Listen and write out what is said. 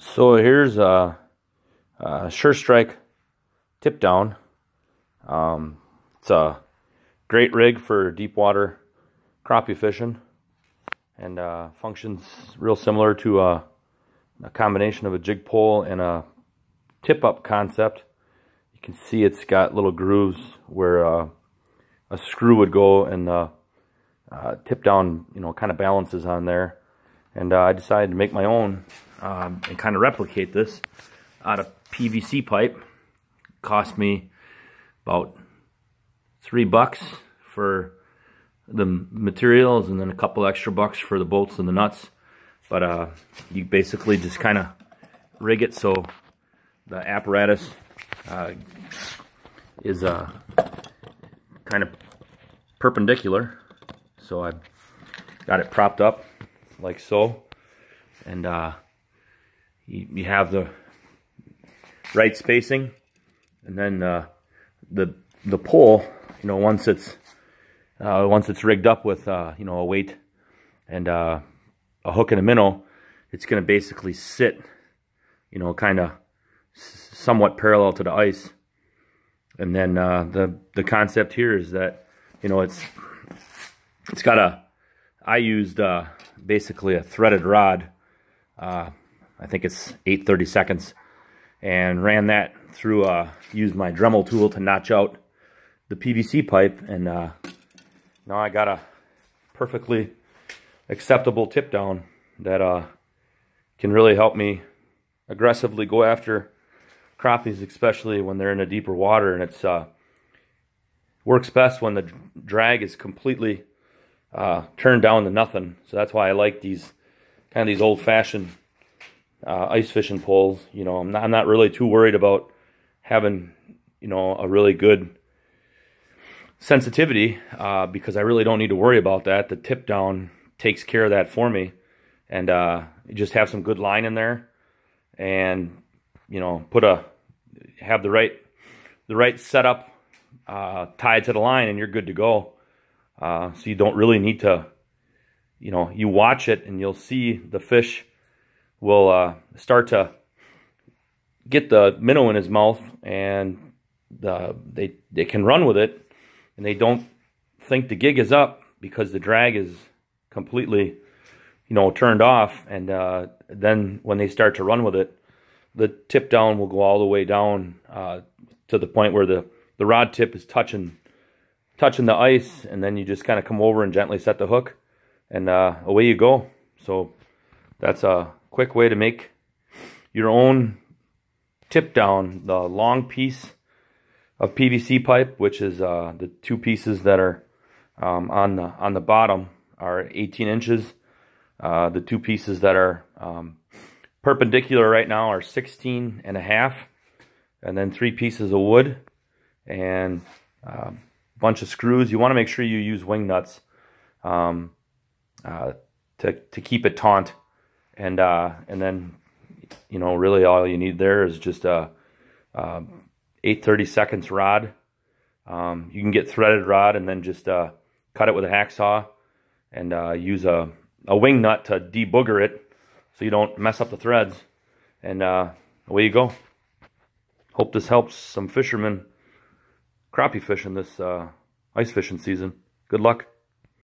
So here's a Sure Strike tip down. It's a great rig for deep water crappie fishing, and functions real similar to a combination of a jig pole and a tip up concept. You can see it's got little grooves where a screw would go, and the tip down, kind of balances on there. And I decided to make my own and kind of replicate this out of PVC pipe. Cost me about $3 for the materials, and then a couple extra bucks for the bolts and the nuts. But you basically just kind of rig it so the apparatus is kind of perpendicular. So I got it propped up like so, and you have the right spacing, and then the pole, once it's rigged up with a weight and a hook and a minnow, it's going to basically sit, kind of somewhat parallel to the ice. And then the concept here is that it's got I used basically a threaded rod. I think it's 8/32, and ran that through. Used my Dremel tool to notch out the PVC pipe, and now I got a perfectly acceptable tip down that can really help me aggressively go after crappies, especially when they're in a deeper water. And it's works best when the drag is completely turned down to nothing. So that's why I like these old-fashioned ice fishing poles. I'm not really too worried about having a really good sensitivity, because I really don't need to worry about that. The tip down takes care of that for me, and you just have some good line in there, and have the right setup tied to the line, and you're good to go. So you don't really need to, you watch it and you'll see the fish will start to get the minnow in his mouth, and they can run with it, and they don't think the gig is up because the drag is completely, turned off. And then when they start to run with it, the tip down will go all the way down to the point where the rod tip is touching the ice, and then you just kind of come over and gently set the hook, and away you go. So that's a quick way to make your own tip down. The long piece of PVC pipe, which is the two pieces that are on the bottom, are 18 inches. The two pieces that are perpendicular right now are 16.5, and then 3 pieces of wood and bunch of screws. You want to make sure you use wing nuts to keep it taut, and then really all you need there is just a 8/32 rod. You can get threaded rod, and then just cut it with a hacksaw, and use a wing nut to debooger it so you don't mess up the threads, and away you go. Hope this helps some fishermen crappie fishing this ice fishing season. Good luck.